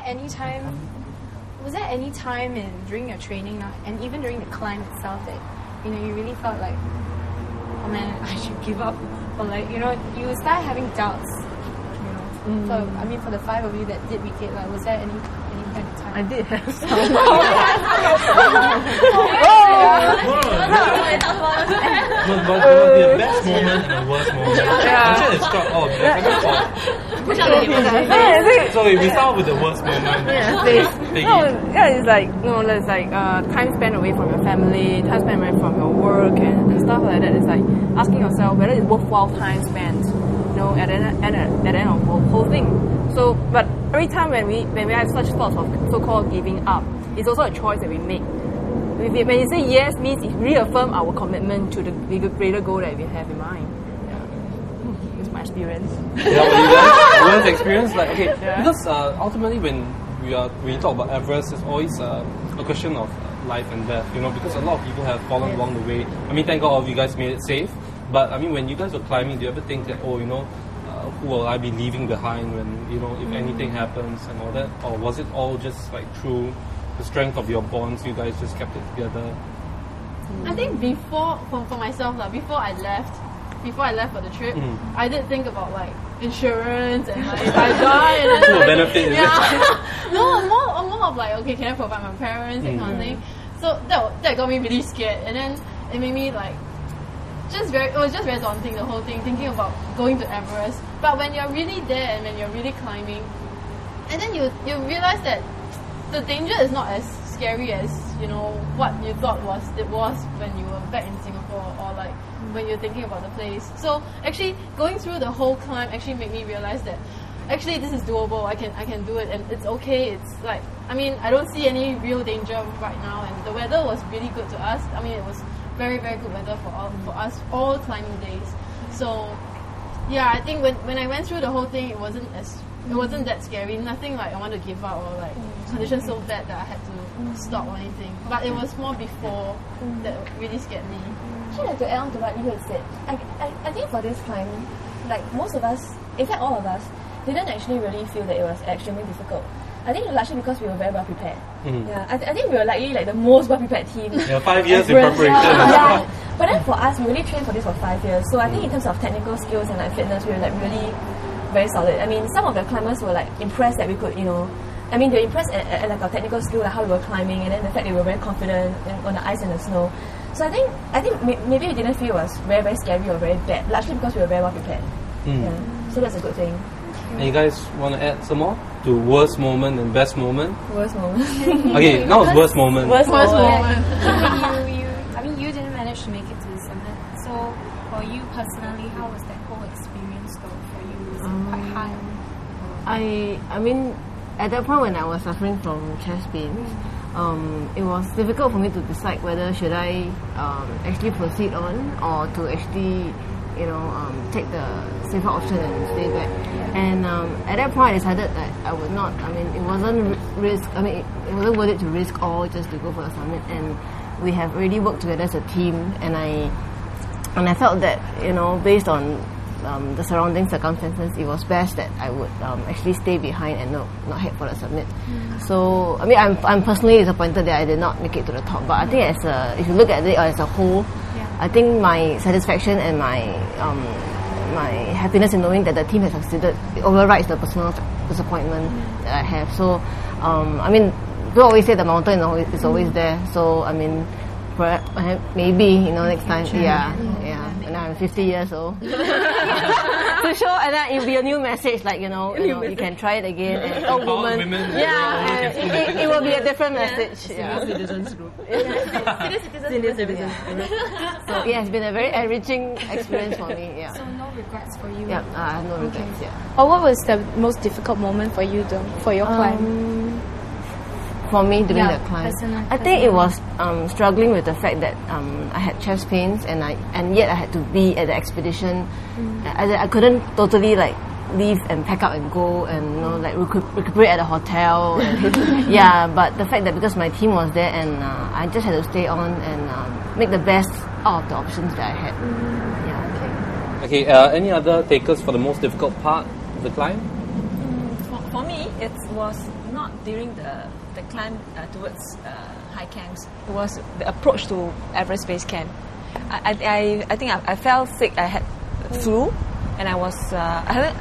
any time? Was there any time during your training and even during the climb itself that you really felt like, oh man, I should give up, or like you start having doubts? So I mean, for the 5 of you that did make it, like, was there any kind of time? I did have some. But the best moment and the worst moment. I'm sure it's struck all. Which are the So we start with the worst moment. It's like time spent away from your family, time spent away from your work and stuff like that. It's like asking yourself whether it's worthwhile time spent, at the end of the whole thing. So, but every time when we have such thoughts of so-called giving up, it's also a choice that we make. When you say yes, means it reaffirm our commitment to the greater goal that we have in mind. It's my experience. Worst experience, because ultimately when we talk about Everest, it's always a question of life and death. Because a lot of people have fallen along the way. I mean, thank God all of you guys made it safe. But I mean, when you guys were climbing, do you ever think that, who will I be leaving behind when if anything happens and all that, or was it all just like through the strength of your bonds, you guys just kept it together? I think for myself, before I left for the trip, I did think about like insurance and like if I die and then benefit. No, more of like, okay, can I provide my parents, that kind of thing. So that got me really scared, and then it made me like it was just very daunting, the whole thing, thinking about going to Everest. But when you're really there and when you're really climbing, and then you realize that the danger is not as scary as what you thought it was when you were back in Singapore, or like when you're thinking about the place. So actually going through the whole climb actually made me realize that actually this is doable. I can do it, and it's okay. It's like, I mean, I don't see any real danger right now, and the weather was really good to us. I mean, it was very, very good weather for us all climbing days. So yeah, I think when I went through the whole thing, it wasn't that scary. Nothing like I want to give up, or like conditions so bad that I had to stop or anything. But it was more before that really scared me. Actually, to add on to what you had said, I think for this climb, like most of us, in fact all of us, didn't actually really feel that it was extremely difficult. I think largely because we were very well prepared. Yeah, I think we were likely like the most well prepared team. Yeah, 5 years in preparation. Yeah. But then for us, we really trained for this for 5 years. So I think in terms of technical skills and like fitness, we were like really very solid. I mean, some of the climbers were like impressed that we could, I mean, they were impressed at like our technical skill, like how we were climbing, and then the fact that we were very confident on the ice and the snow. So I think maybe we didn't feel it was very, very scary or very bad, largely because we were very well prepared. Yeah. So that's a good thing. And you guys want to add some more to worst moment and best moment? Worst moment. Okay, now it's worst moment. Worst moment. I mean, you didn't manage to make it to the summit. So for you personally, how was that whole experience though for you? Was it quite hard? I mean, at that point when I was suffering from chest pains, it was difficult for me to decide whether should I actually proceed on, or to actually take the safer option and stay back. And at that point I decided that I would not. I mean, it wasn't it wasn't worth it to risk all just to go for the summit. And we have already worked together as a team, and I felt that based on the surrounding circumstances, it was best that I would actually stay behind and not head for the summit. So I mean, I'm personally disappointed that I did not make it to the top. But I think if you look at it as a whole, I think my satisfaction and my happiness in knowing that the team has succeeded overrides the personal disappointment that I have. So I mean, people always say the mountain is always there. So I mean, maybe next time, and I'm 50 years old. To show, and then it'll be a new message, like you can try it again. And women, it will be a different message. Senior citizens group. Senior citizens. So yeah, it's been a very enriching experience for me. Yeah. So no regrets for you. Yeah, I have no regrets. Yeah. Or what was the most difficult moment for you though, for your climb? For me during the climb, I think it was struggling with the fact that I had chest pains, and yet I had to be at the expedition. I couldn't totally like leave and pack up and go and recuperate at the hotel. And, yeah, but the fact that because my team was there and I just had to stay on and make the best out of the options that I had. Yeah. Okay. Any other takers for the most difficult part of the climb? For For me, it was not during the climb towards high camps. It was the approach to Everest base camp. I think I felt sick. I had flu, and I had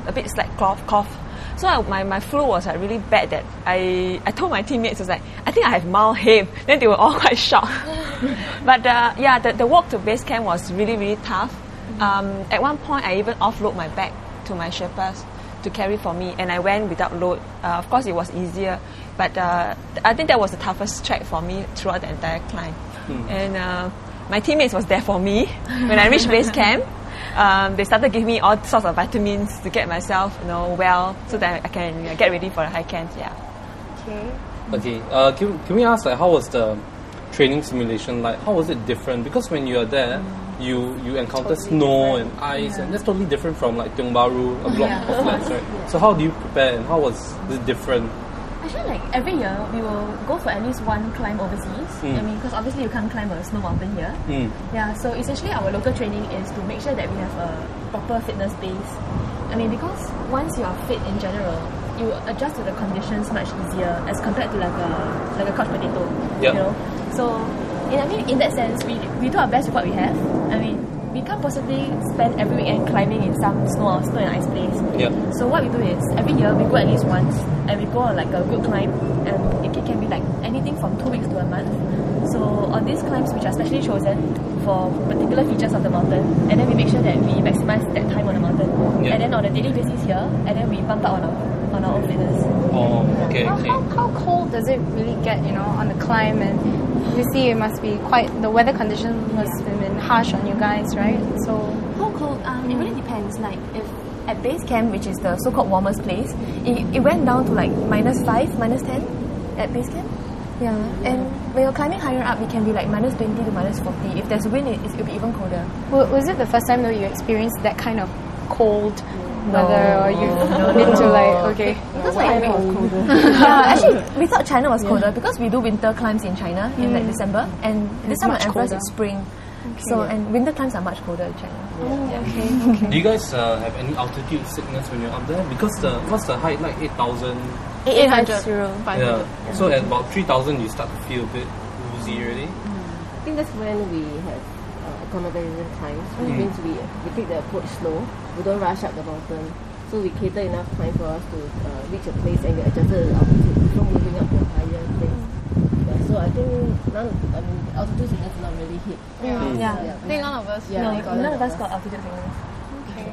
a bit slight cough. So my flu was like really bad that I told my teammates, I was like, I think I have mild hay. Then they were all quite shocked. But the walk to base camp was really, really tough. At one point, I even offload my bag to my Sherpas to carry for me, and I went without load. Of course, it was easier, but I think that was the toughest trek for me throughout the entire climb. And my teammates was there for me when I reached base camp. They started giving me all sorts of vitamins to get myself, well, so that I can get ready for the high camps. Yeah. Okay. Can we ask, like, how was the training simulation like? How was it different? Because when you are there, you encounter snow and ice, and that's totally different from like Tiong Bahru, a block of flats, right? So how do you prepare, and how was it different? Actually, like every year, we will go for at least one climb overseas. I mean, because obviously you can't climb a snow mountain here. Yeah, so essentially our local training is to make sure that we have a proper fitness base. I mean, because once you are fit in general, you adjust to the conditions much easier as compared to like a couch potato. Yep. You know, so in that sense, we do our best with what we have. I mean, we can't possibly spend every weekend climbing in some snow and ice place. Yep. So what we do is every year we go at least once, and we go on like a good climb, and it can be like anything from 2 weeks to a month. So on these climbs, which are specially chosen for particular features of the mountain, and then we make sure that we maximize that time on the mountain. And then on a daily basis here, and then we bump up on our own fitness. Oh, okay. How cold does it really get, on the climb? And you see, it must be the weather conditions must have been harsh on you guys, right? So how cold? It really depends. Like if at base camp, which is the so-called warmest place, it went down to like -5, -10 at base camp. Yeah, and when you're climbing higher up, it can be like -20 to -40. If there's wind, it'll be even colder. Was it the first time though you experienced that kind of cold weather, or you've been to like Because like actually we thought China was colder because we do winter climbs in China in like December, and this time on Everest it's spring. So and winter climbs are much colder in China. Do you guys have any altitude sickness when you're up there? Because what's the height like? 8,000. 800. Yeah. So at about 3,000, you start to feel a bit woozy already. I think that's when we have accommodation times, which means we take the approach slow. We don't rush up the mountain, so we cater enough time for us to reach a place and get adjusted to the altitude before moving up to a higher place. Yeah, so I think altitude sickness is not really hit. I think none of us None of us got altitude sickness. Okay.